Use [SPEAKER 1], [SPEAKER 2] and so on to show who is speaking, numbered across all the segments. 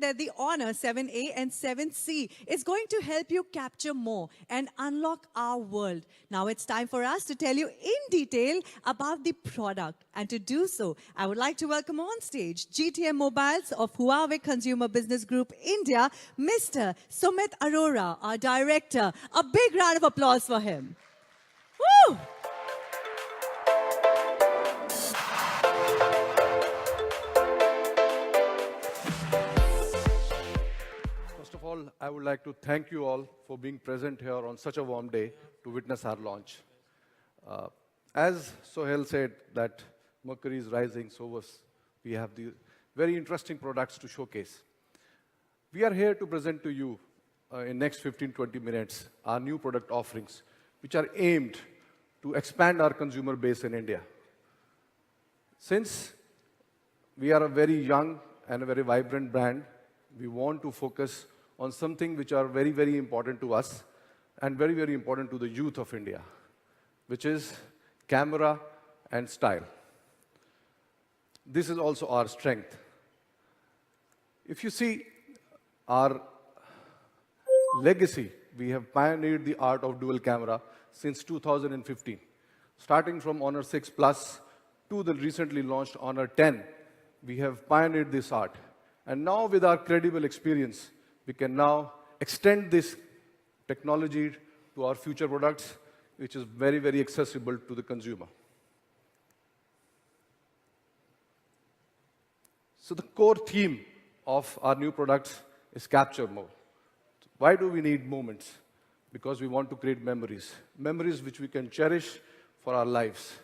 [SPEAKER 1] that the Honor 7A and 7C is going to help you capture more and unlock our world. Now it's time for us to tell you in detail about the product. And to do so, I would like to welcome on stage GTM Mobiles of Huawei Consumer Business Group India, Mr. Sumit Arora, our director. A big round of applause for him. Woo!
[SPEAKER 2] First of all, I would like to thank you all for being present here on such a warm day to witness our launch. As Sohail said that Mercury is rising, we have the very interesting products to showcase. We are here to present to you in next 15-20 minutes our new product offerings, which are aimed to expand our consumer base in India. Since we are a very young and a very vibrant brand, we want to focus on something which are very, very important to us and very, very important to the youth of India, which is camera and style. This is also our strength. If you see our legacy, we have pioneered the art of dual camera since 2015. Starting from Honor 6 Plus to the recently launched Honor 10, we have pioneered this art. And now with our credible experience, we can now extend this technology to our future products, which is very, very accessible to the consumer. So the core theme of our new products is capture mode. Why do we need moments? Because we want to create memories, memories which we can cherish for our lives.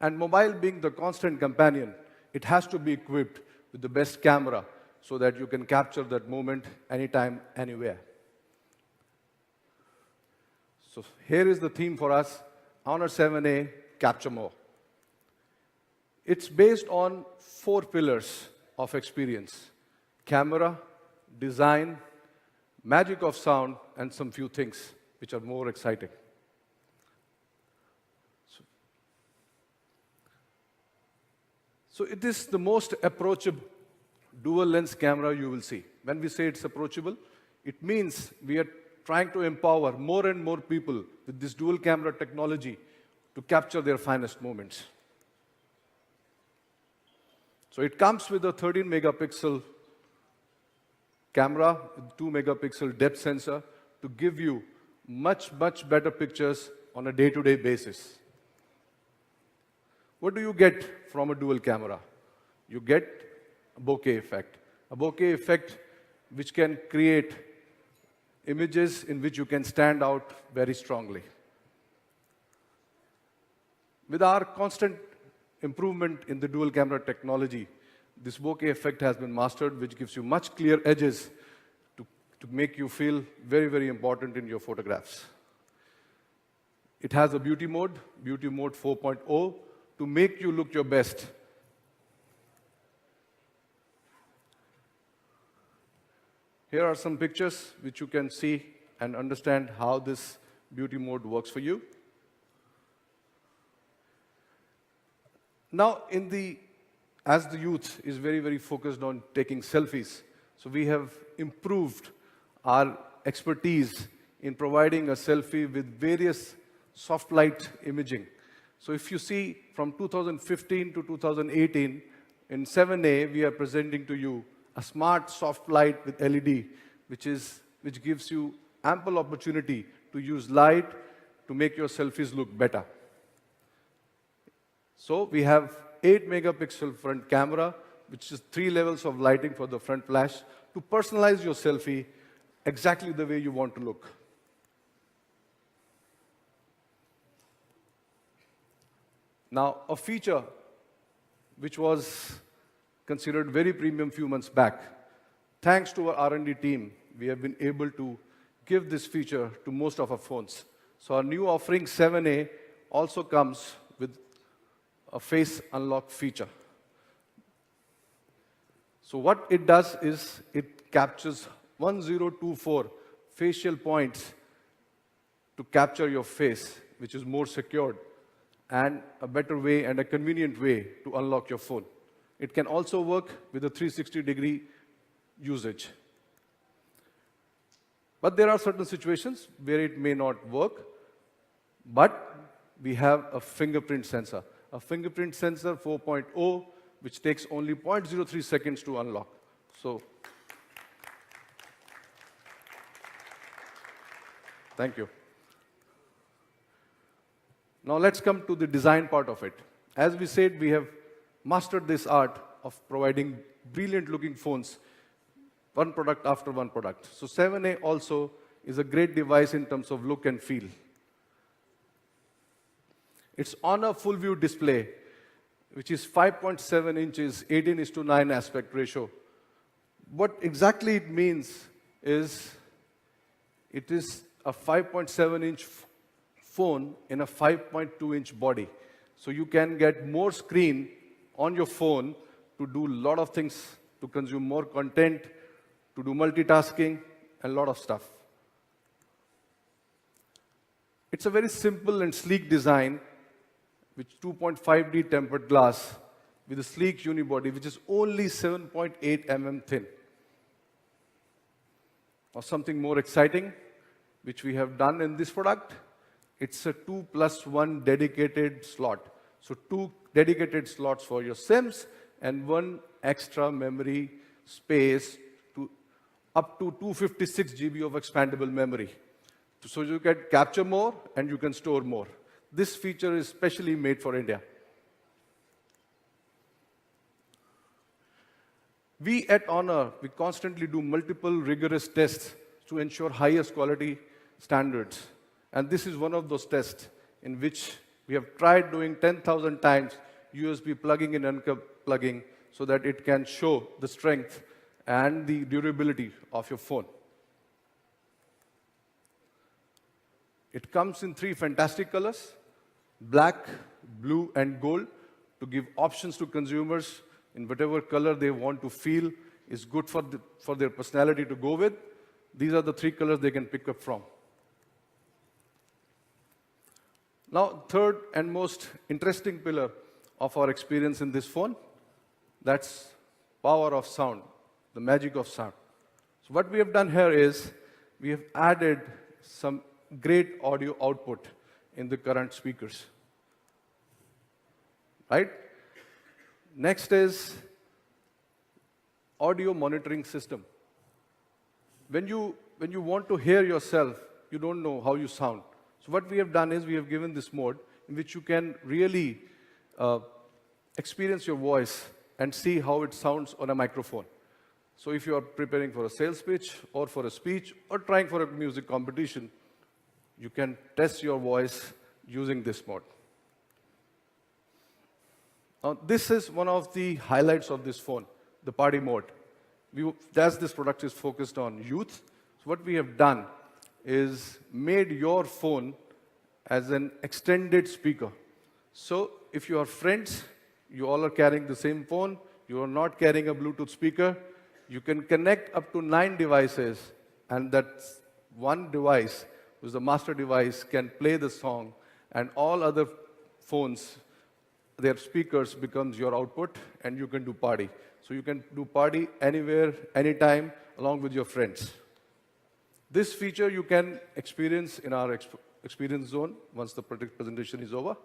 [SPEAKER 2] And mobile being the constant companion, it has to be equipped with the best camera so that you can capture that moment anytime, anywhere. So here is the theme for us, Honor 7A, Capture More. It's based on 4 pillars of experience: camera, design, magic of sound, and some few things which are more exciting. So it is the most approachable dual lens camera you will see. When we say it's approachable, it means we are trying to empower more and more people with this dual camera technology to capture their finest moments. So it comes with a 13 megapixel camera, 2 megapixel depth sensor to give you much, much better pictures on a day-to-day basis. What do you get from a dual camera? You get a bokeh effect which can create images in which you can stand out very strongly. With our constant improvement in the dual camera technology, this bokeh effect has been mastered, which gives you much clear edges to make you feel very, very important in your photographs. It has a beauty mode 4.0, to make you look your best. Here are some pictures which you can see and understand how this beauty mode works for you. Now, as the youth is very, very focused on taking selfies, so we have improved our expertise in providing a selfie with various soft light imaging. So if you see from 2015 to 2018, in 7A, we are presenting to you a smart soft light with LED, which gives you ample opportunity to use light to make your selfies look better. So we have 8 megapixel front camera, which is 3 levels of lighting for the front flash to personalize your selfie exactly the way you want to look. Now, a feature which was considered very premium few months back, thanks to our R&D team, we have been able to give this feature to most of our phones. So our new offering 7A also comes with a face unlock feature. So what it does is it captures 1024 facial points to capture your face, which is more secured and a better way and a convenient way to unlock your phone. It can also work with a 360-degree usage. But there are certain situations where it may not work, but we have a fingerprint sensor. A fingerprint sensor 4.0, which takes only 0.03 seconds to unlock. So, thank you. Now let's come to the design part of it. As we said, we have mastered this art of providing brilliant-looking phones, one product after one product. So 7A also is a great device in terms of look and feel. It's on a full view display, which is 5.7 inches, 18:9 aspect ratio. What exactly it means is, it is a 5.7-inch phone in a 5.2-inch body. So you can get more screen on your phone to do a lot of things, to consume more content, to do multitasking, and a lot of stuff. It's a very simple and sleek design with 2.5D tempered glass with a sleek unibody, which is only 7.8 mm thin. Or something more exciting, which we have done in this product, it's a 2+1 dedicated slot. So 2 dedicated slots for your SIMs and 1 extra memory space to up to 256 GB of expandable memory. So you can capture more and you can store more. This feature is specially made for India. We at Honor, we constantly do multiple rigorous tests to ensure highest quality standards. And this is one of those tests in which we have tried doing 10,000 times USB plugging and unplugging so that it can show the strength and the durability of your phone. It comes in 3 fantastic colors: black, blue, and gold, to give options to consumers in whatever color they want to feel is good for their personality to go with. These are the 3 colors they can pick up from. Now, third and most interesting pillar of our experience in this phone, that's power of sound, the magic of sound. So what we have done here is, we have added some great audio output in the current speakers. Right? Next is audio monitoring system. When you want to hear yourself, you don't know how you sound. So what we have done is, we have given this mode in which you can really experience your voice and see how it sounds on a microphone. So if you are preparing for a sales pitch or for a speech or trying for a music competition, you can test your voice using this mode. Now, this is one of the highlights of this phone, the party mode. As this product is focused on youth, so what we have done is made your phone as an extended speaker. So if you are friends, you all are carrying the same phone, you are not carrying a Bluetooth speaker, you can connect up to 9 devices, and that one device, which is the master device, can play the song, and all other phones, their speakers becomes your output, and you can do party. So you can do party anywhere, anytime, along with your friends. This feature you can experience in our experience zone once the presentation is over.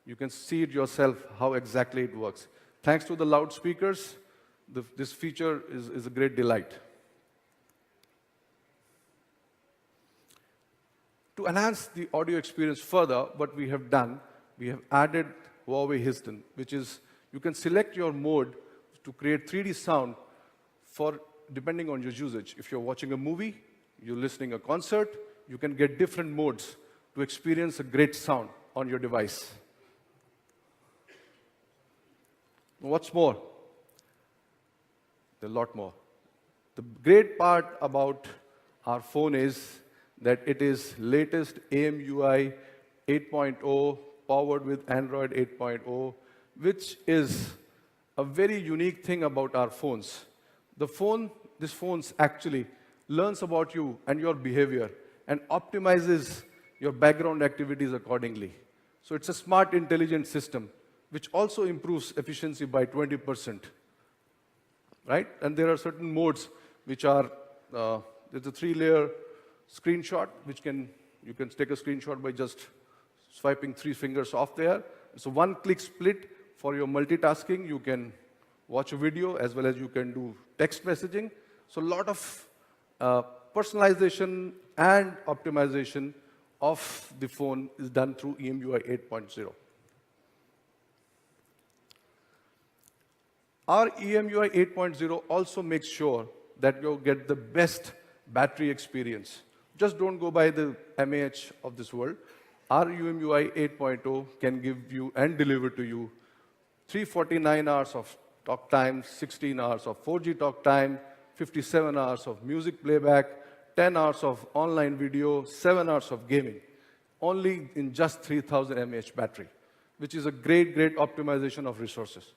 [SPEAKER 2] You can see it yourself, how exactly it works. Thanks to the loudspeakers, this feature is a great delight. To enhance the audio experience further, what we have done, we have added Huawei Histon, which is, you can select your mode to create 3D sound depending on your usage. If you're watching a movie, you're listening a concert, you can get different modes to experience a great sound on your device. What's more? There's a lot more. The great part about our phone is that it is latest AMUI 8.0 powered with Android 8.0, which is a very unique thing about our phones. This phone actually learns about you and your behavior and optimizes your background activities accordingly. So it's a smart, intelligent system, which also improves efficiency by 20%. Right? And there are certain modes which are, there's a 3-layer screenshot, which you can take a screenshot by just swiping 3 fingers off there. It's a one-click split for your multitasking. You can watch a video as well as you can do text messaging. So a lot of personalization and optimization of the phone is done through EMUI 8.0. Our EMUI 8.0 also makes sure that you get the best battery experience. Just don't go by the MAH of this world. Our EMUI 8.0 can give you and deliver to you 349 hours of talk time, 16 hours of 4G talk time, 57 hours of music playback, 10 hours of online video, 7 hours of gaming, only in just 3000 mAh battery, which is a great, great optimization of resources.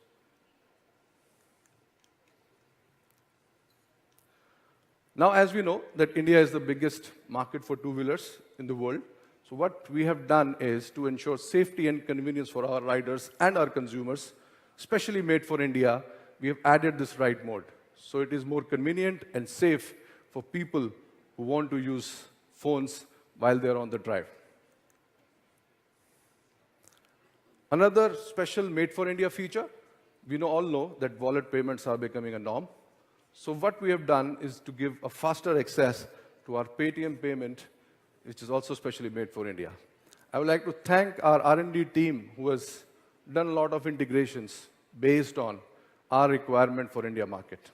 [SPEAKER 2] Now, as we know, that India is the biggest market for two-wheelers in the world. So what we have done is to ensure safety and convenience for our riders and our consumers, especially made for India, we have added this ride mode. So it is more convenient and safe for people who want to use phones while they're on the drive. Another special made for India feature, we all know that wallet payments are becoming a norm. So what we have done is to give a faster access to our Paytm payment, which is also specially made for India. I would like to thank our R&D team who has done a lot of integrations based on our requirement for India market.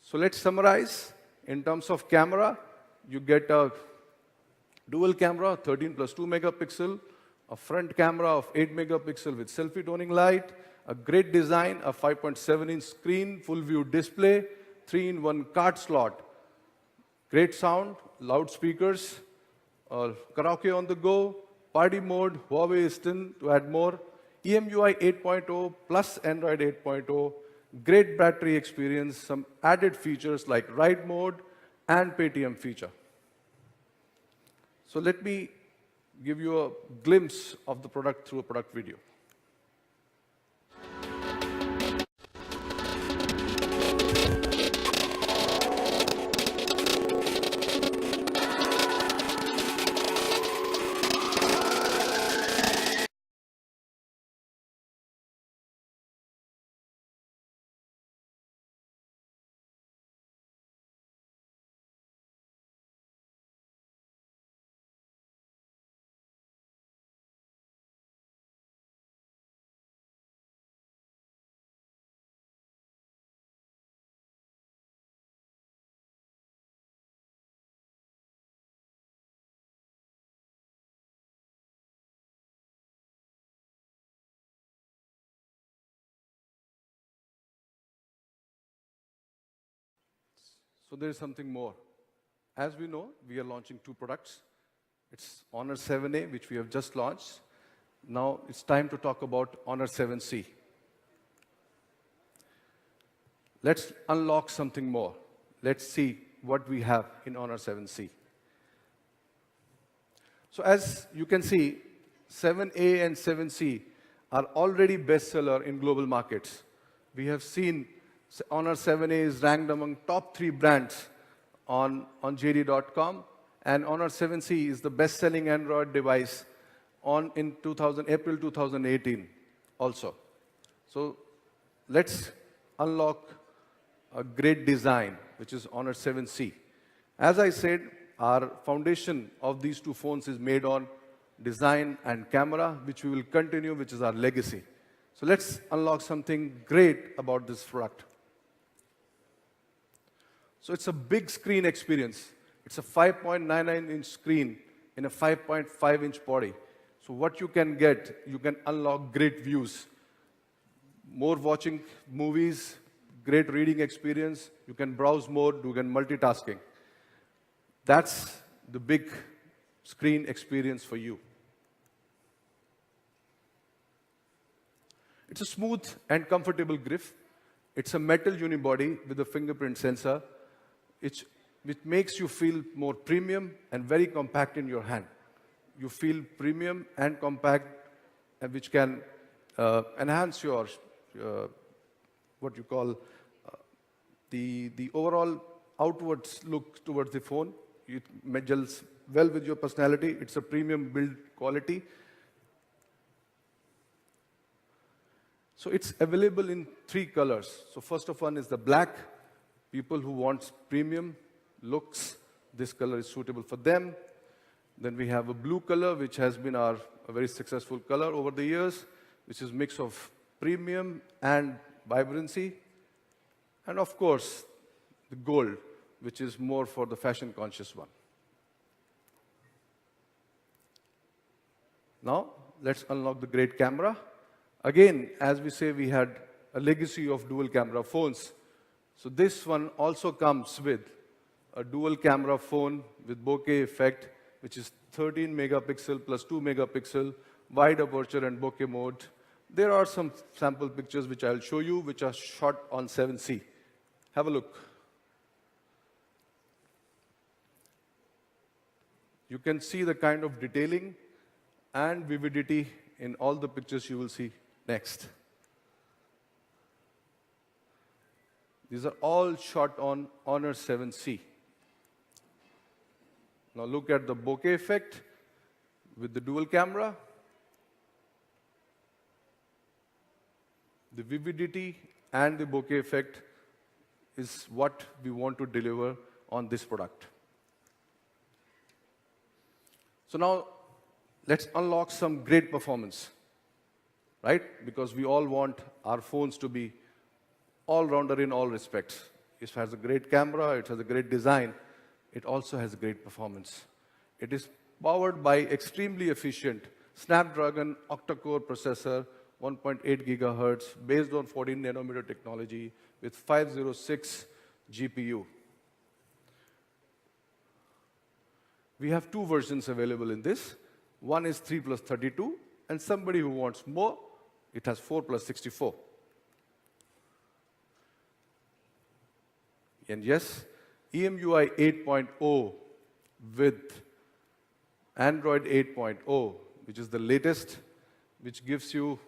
[SPEAKER 2] So let's summarize. In terms of camera, you get a dual camera, 13 plus 2 megapixel, a front camera of 8 megapixel with selfie toning light, a great design, a 5.7-inch screen, full view display, 3-in-1 card slot, great sound, loudspeakers, karaoke on the go, party mode, Huawei Instant to add more, EMUI 8.0 plus Android 8.0, great battery experience, some added features like ride mode and Paytm feature. So let me give you a glimpse of the product through a product video. So there is something more. As we know, we are launching 2 products. It's Honor 7A, which we have just launched. Now it's time to talk about Honor 7C. Let's unlock something more. Let's see what we have in Honor 7C. So as you can see, 7A and 7C are already bestseller in global markets. We have seen Honor 7A is ranked among top 3 brands on JD.com, and Honor 7C is the best-selling Android device in April 2018 also. So let's unlock a great design, which is Honor 7C. As I said, our foundation of these 2 phones is made on design and camera, which we will continue, which is our legacy. So let's unlock something great about this product. So it's a big screen experience. It's a 5.99-inch screen in a 5.5-inch body. So what you can get, you can unlock great views, more watching movies, great reading experience. You can browse more, you can multitasking. That's the big screen experience for you. It's a smooth and comfortable grip. It's a metal unibody with a fingerprint sensor, which makes you feel more premium and very compact in your hand. You feel premium and compact, which can enhance your, what you call, The overall outwards look towards the phone, it gels well with your personality. It's a premium build quality. So it's available in 3 colors. So first of one is the black. People who want premium looks, this color is suitable for them. Then we have a blue color, which has been a very successful color over the years, which is a mix of premium and vibrancy. And of course, the gold, which is more for the fashion-conscious one. Now, let's unlock the great camera. Again, as we say, we had a legacy of dual camera phones. So this one also comes with a dual camera phone with bokeh effect, which is 13 megapixel plus 2 megapixel, wide aperture and bokeh mode. There are some sample pictures which I'll show you, which are shot on 7C. Have a look. You can see the kind of detailing and vividity in all the pictures you will see next. These are all shot on Honor 7C. Now look at the bokeh effect with the dual camera. The vividity and the bokeh effect is what we want to deliver on this product. So now, let's unlock some great performance, right? Because we all want our phones to be all-rounder in all respects. It has a great camera, it has a great design, it also has great performance. It is powered by extremely efficient Snapdragon octa-core processor, 1.8 gigahertz, based on 14 nanometer technology with 506 GPU. We have 2 versions available in this. One is 3 plus 32, and somebody who wants more, it has 4 plus 64. And yes, EMUI 8.0 with Android 8.0, which is the latest, which gives you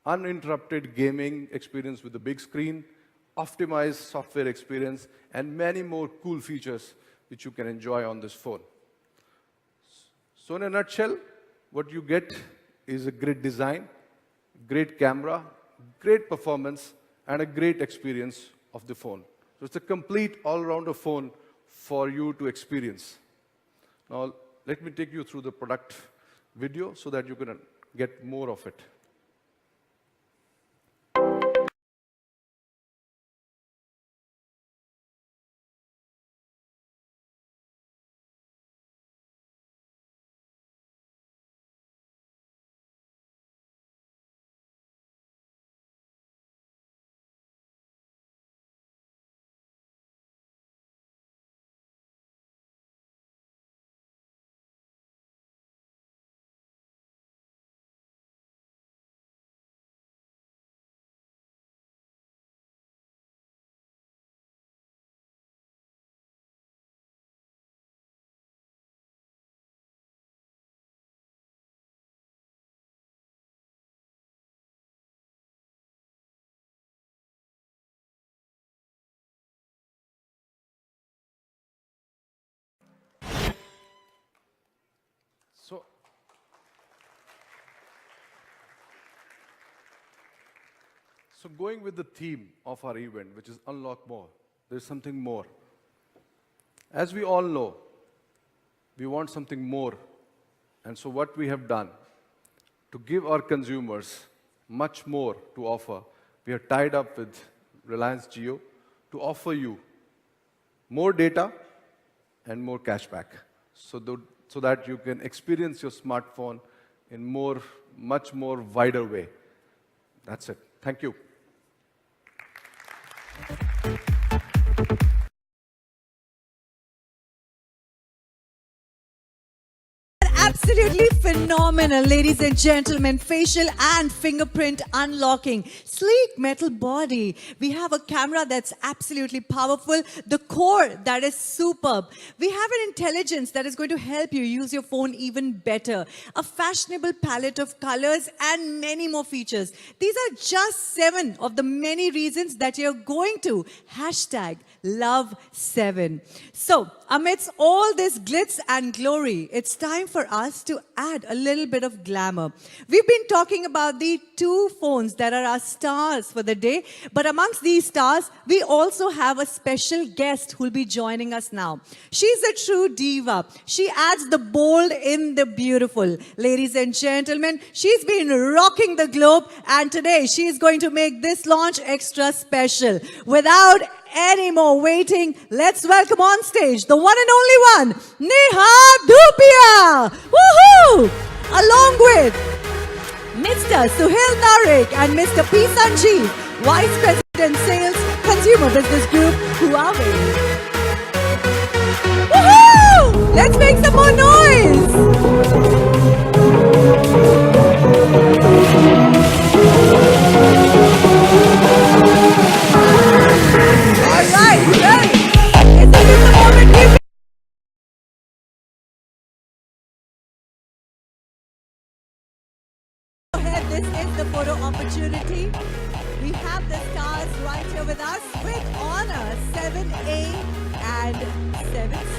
[SPEAKER 2] uninterrupted gaming experience with the big screen, optimized software experience, and many more cool features which you can enjoy on this phone. So in a nutshell, what you get is a great design, great camera, great performance, and a great experience of the phone. So it's a complete all-rounder phone for you to experience. Now, let me take you through the product video so that you can get more of it. So going with the theme of our event, which is Unlock More, there's something more. As we all know, we want something more. And so what we have done, to give our consumers much more to offer, we are tied up with Reliance Jio to offer you more data and more cashback, so that you can experience your smartphone in much more wider way. That's it. Thank you.
[SPEAKER 1] Absolutely phenomenal, ladies and gentlemen. Facial and fingerprint unlocking. Sleek metal body. We have a camera that's absolutely powerful. The core that is superb. We have an intelligence that is going to help you use your phone even better. A fashionable palette of colors and many more features. These are just 7 of the many reasons that you're going to #love7. So, amidst all this glitz and glory, it's time for us to add a little bit of glamour. We've been talking about the 2 phones that are our stars for the day, but amongst these stars, we also have a special guest who'll be joining us now. She's a true diva. She adds the bold in the beautiful. Ladies and gentlemen, she's been rocking the globe, and today she's going to make this launch extra special. Without any more waiting, let's welcome on stage the one and only one, Neha Dhupia! Woohoo! Along with Mr. Suhail Narik and Mr. P. Sanjeev, Vice President Sales, Consumer Business Group, Huawei. Woohoo! Let's make some more noise! All right, well, isn't this the moment we've ahead? This is the photo opportunity. We have the stars right here with us with honor 7A and 7C.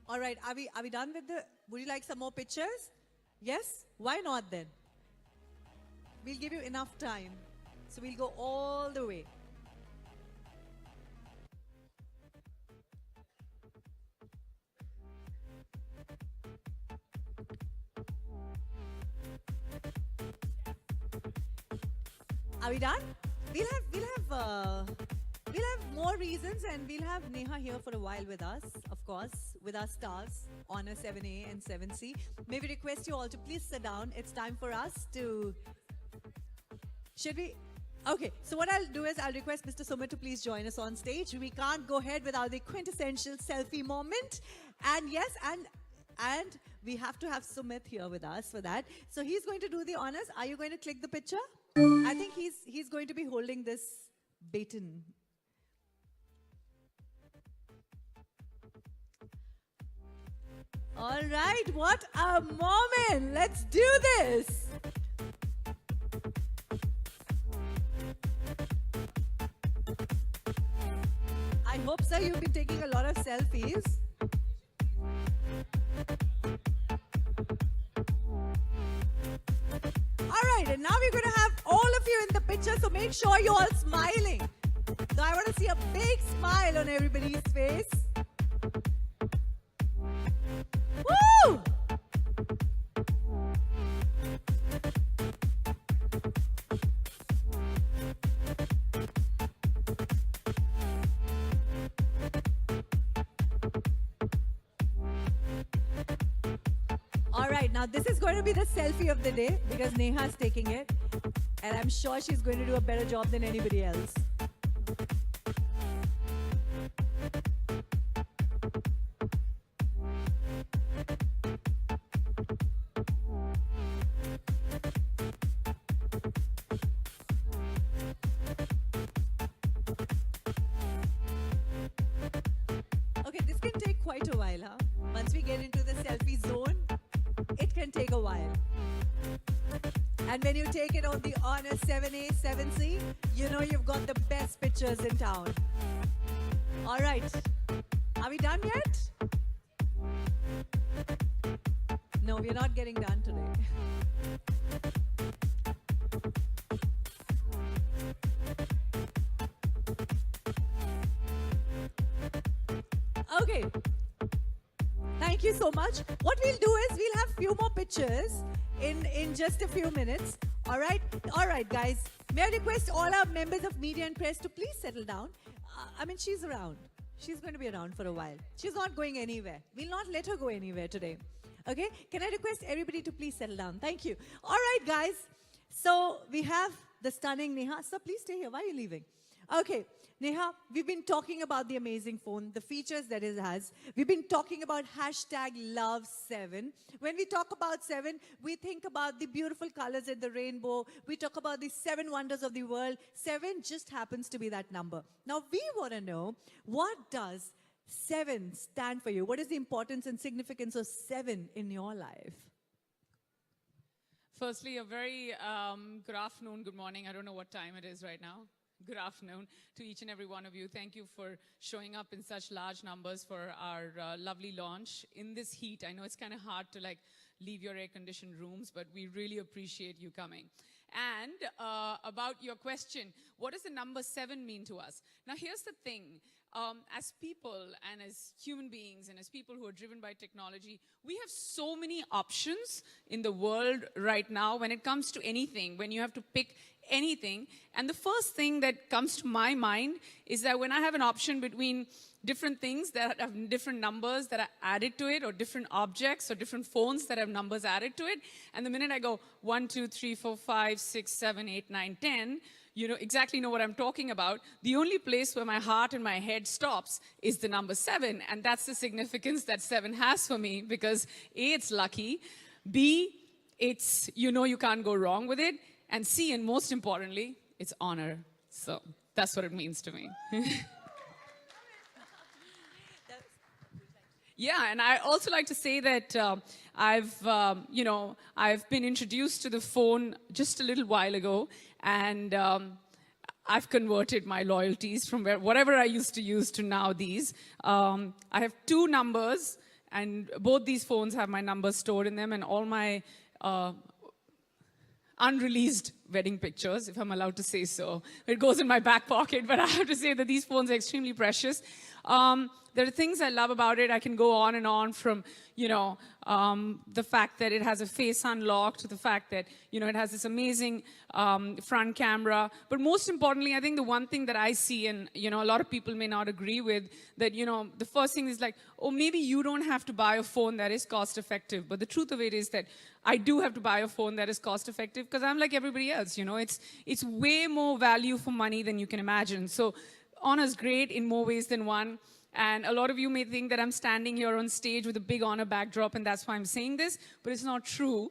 [SPEAKER 1] All right, are we done with the, would you like some more pictures? Yes? Why not then? We'll give you enough time. So we'll go all the way. Are we done? We'll have more reasons, and we'll have Neha here for a while with us, of course, with our stars, Honor 7A and 7C. May we request you all to please sit down. It's time for us to... Should we? Okay, so what I'll do is I'll request Mr. Sumit to please join us on stage. We can't go ahead without the quintessential selfie moment. And yes, and we have to have Sumit here with us for that. So he's going to do the honors. Are you going to click the picture? I think he's going to be holding this baton. All right, what a moment. Let's do this. I hope, sir, you've been taking a lot of selfies. All right, and now we're going to have all of you in the picture, so make sure you're all smiling. So I want to see a big smile on everybody's face. Woo! All right, now this is going to be the selfie of the day because Neha's taking it. And I'm sure she's going to do a better job than anybody else. get into the selfie zone, it can take a while. And when you take it on the Honor 7A, 7C, you know you've got the best pictures in town. All right. Are we done yet? No, we're not getting done today. Okay. Thank you so much. What we'll do is we'll have few more pictures in just a few minutes. All right? All right, guys. May I request all our members of media and press to please settle down. I mean, she's around. She's going to be around for a while. She's not going anywhere. We'll not let her go anywhere today. Okay? Can I request everybody to please settle down? Thank you. All right, guys. So we have the stunning Neha. So please stay here. Why are you leaving? Okay. Neha, we've been talking about the amazing phone, the features that it has. We've been talking about #Love7. When we talk about 7, we think about the beautiful colors in the rainbow. We talk about the 7 wonders of the world. 7 just happens to be that number. Now, we want to know, what does 7 stand for you? What is the importance and significance of 7 in your life?
[SPEAKER 3] Firstly, a very good afternoon, good morning. I don't know what time it is right now. Good afternoon to each and every one of you. Thank you for showing up in such large numbers for our lovely launch in this heat. I know it's kind of hard to leave your air-conditioned rooms, but we really appreciate you coming. And about your question, what does the number 7 mean to us? Now, here's the thing. As people and as human beings and as people who are driven by technology, we have so many options in the world right now when it comes to anything, when you have to pick anything. And the first thing that comes to my mind is that when I have an option between different things that have different numbers that are added to it, or different objects or different phones that have numbers added to it, and the minute I go 1, 2, 3, 4, 5, 6, 7, 8, 9, 10, you know exactly know what I'm talking about. The only place where my heart and my head stops is the number 7, and that's the significance that 7 has for me, because A, it's lucky, B, it's, you know, you can't go wrong with it, and C, and most importantly, it's honor. So that's what it means to me. Yeah, and I also like to say that I've been introduced to the phone just a little while ago, and I've converted my loyalties from whatever I used to use to now these. I have 2 numbers, and both these phones have my numbers stored in them, and all my unreleased wedding pictures, if I'm allowed to say so. It goes in my back pocket, but I have to say that these phones are extremely precious. There are things I love about it. I can go on and on from, the fact that it has a face unlock to the fact that, it has this amazing front camera. But most importantly, I think the one thing that I see, and, a lot of people may not agree with, that, the first thing is like, oh, maybe you don't have to buy a phone that is cost effective. But the truth of it is that I do have to buy a phone that is cost effective because I'm like everybody else, It's way more value for money than you can imagine. So Honor's great in more ways than one. And a lot of you may think that I'm standing here on stage with a big Honor backdrop, and that's why I'm saying this. But it's not true,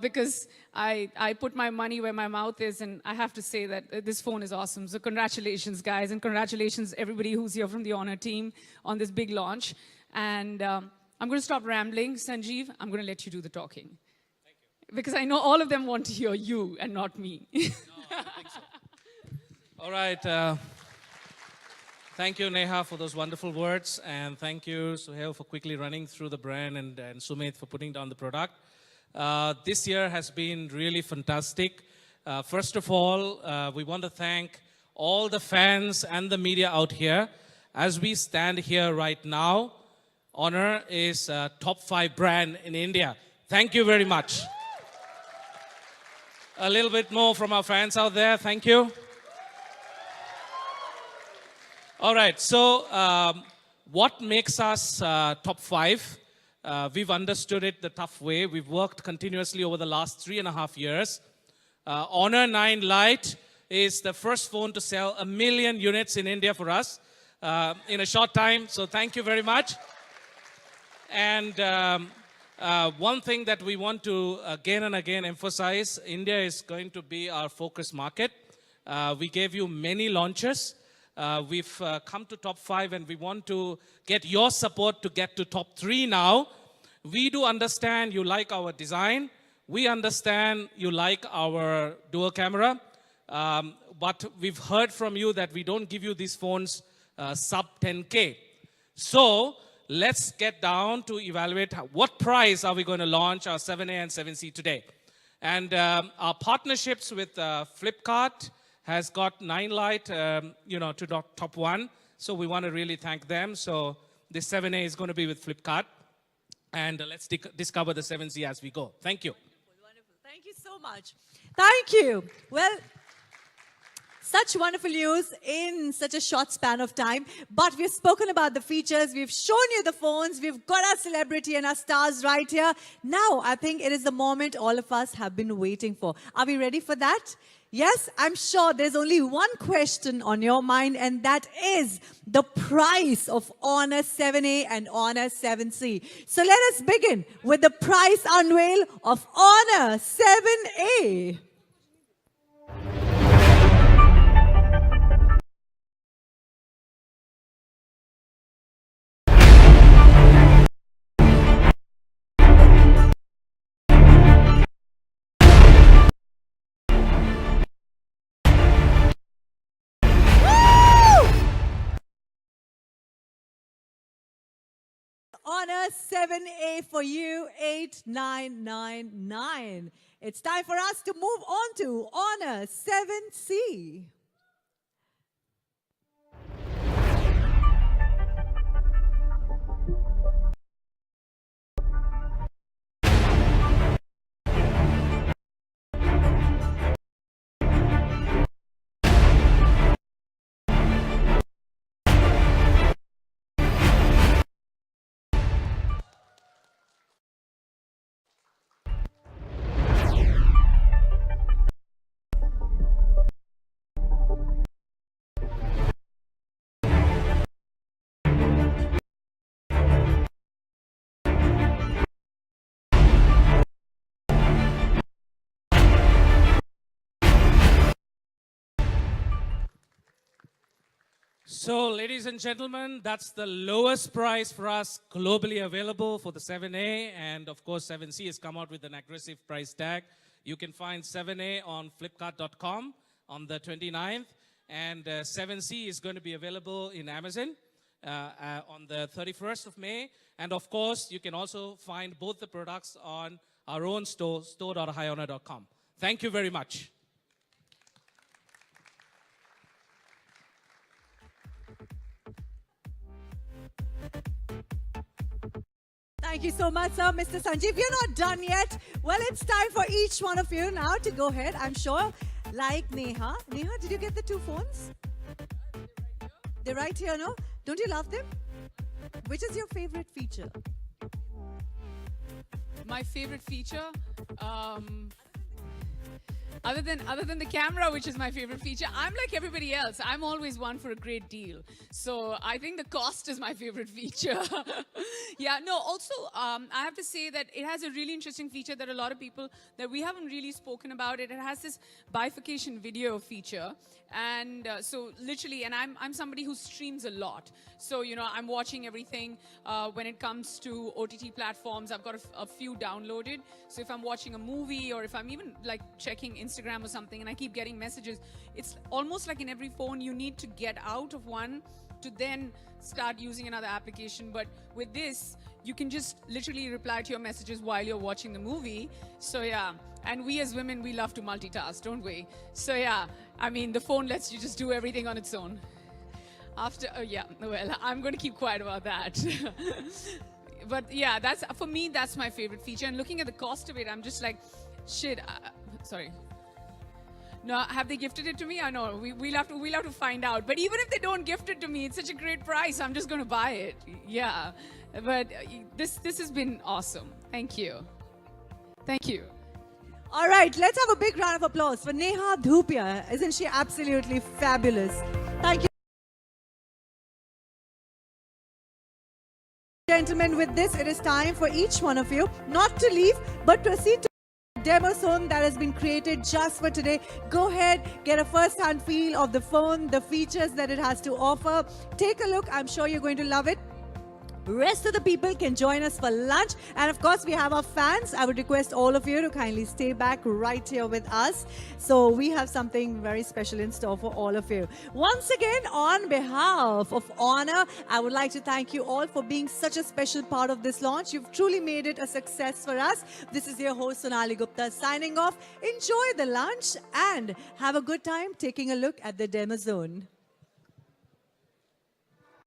[SPEAKER 3] because I put my money where my mouth is, and I have to say that this phone is awesome. So congratulations, guys, and congratulations everybody who's here from the Honor team on this big launch. And I'm going to stop rambling. Sanjeev, I'm going to let you do the talking. Thank you. Because I know all of them want to hear you and not me.
[SPEAKER 4] No, I don't think so. All right. Thank you, Neha, for those wonderful words. And thank you, Suhail, for quickly running through the brand, and Sumit for putting down the product. This year has been really fantastic. First of all, we want to thank all the fans and the media out here. As we stand here right now, Honor is a top 5 brand in India. Thank you very much. A little bit more from our fans out there. Thank you. All right, so what makes us top 5? We've understood it the tough way. We've worked continuously over the last 3.5 years. Honor 9 Lite is the first phone to sell 1 million units in India for us in a short time. So thank you very much. And one thing that we want to again and again emphasize, India is going to be our focus market. We gave you many launches. We've come to top 5 and we want to get your support to get to top 3 now. We do understand you like our design. We understand you like our dual camera. But we've heard from you that we don't give you these phones sub 10K. So let's get down to evaluate what price are we going to launch our 7A and 7C today. And our partnerships with Flipkart has got 9 Lite, to top 1. So we want to really thank them. So this 7A is going to be with Flipkart. And let's discover the 7C as we go. Thank you.
[SPEAKER 1] Wonderful. Thank you so much. Thank you. Well, such wonderful news in such a short span of time. But we've spoken about the features. We've shown you the phones. We've got our celebrity and our stars right here. Now, I think it is the moment all of us have been waiting for. Are we ready for that? Yes, I'm sure there's only one question on your mind, and that is the price of Honor 7A and Honor 7C. So let us begin with the price unveil of Honor 7A. Honor 7A for you, 8999. It's time for us to move on to Honor 7C.
[SPEAKER 4] So, ladies and gentlemen, that's the lowest price for us globally available for the 7A. And of course, 7C has come out with an aggressive price tag. You can find 7A on flipkart.com on the 29th. And 7C is going to be available in Amazon on the 31st of May. And of course, you can also find both the products on our own store, store.hihonor.com. Thank you very much.
[SPEAKER 1] Thank you so much, sir. Mr. Sanjeev, we're not done yet. Well, it's time for each one of you now to go ahead, I'm sure. Like Neha. Neha, did you get the 2 phones? They're right here, no? Don't you love them? Which is your favorite feature?
[SPEAKER 3] My favorite feature, other than the camera, which is my favorite feature, I'm like everybody else. I'm always one for a great deal. So I think the cost is my favorite feature. Yeah, no, also, I have to say that it has a really interesting feature that a lot of people, that we haven't really spoken about it. It has this bifurcation video feature. And so literally, and I'm somebody who streams a lot. So, I'm watching everything. When it comes to OTT platforms, I've got a few downloaded. So if I'm watching a movie or if I'm even like checking Instagram or something and I keep getting messages, it's almost like in every phone you need to get out of one to then start using another application. But with this, you can just literally reply to your messages while you're watching the movie. So yeah, and we as women, we love to multitask, don't we? So yeah, I mean, the phone lets you just do everything on its own. Yeah, well, I'm going to keep quiet about that. But yeah, for me, that's my favorite feature. And looking at the cost of it, I'm just like, shit, sorry. No, have they gifted it to me? I know, we'll have to find out. But even if they don't gift it to me, it's such a great price. I'm just going to buy it. Yeah, but this has been awesome. Thank you. Thank you.
[SPEAKER 1] All right, let's have a big round of applause for Neha Dhupia. Isn't she absolutely fabulous? Thank you. Gentlemen, with this, it is time for each one of you not to leave, but proceed to demo zone that has been created just for today. Go ahead, get a first-hand feel of the phone, the features that it has to offer. Take a look. I'm sure you're going to love it. Rest of the people can join us for lunch. And of course, we have our fans. I would request all of you to kindly stay back right here with us. So we have something very special in store for all of you. Once again, on behalf of Honor, I would like to thank you all for being such a special part of this launch. You've truly made it a success for us. This is your host, Sonali Gupta, signing off. Enjoy the lunch and have a good time taking a look at the demo zone.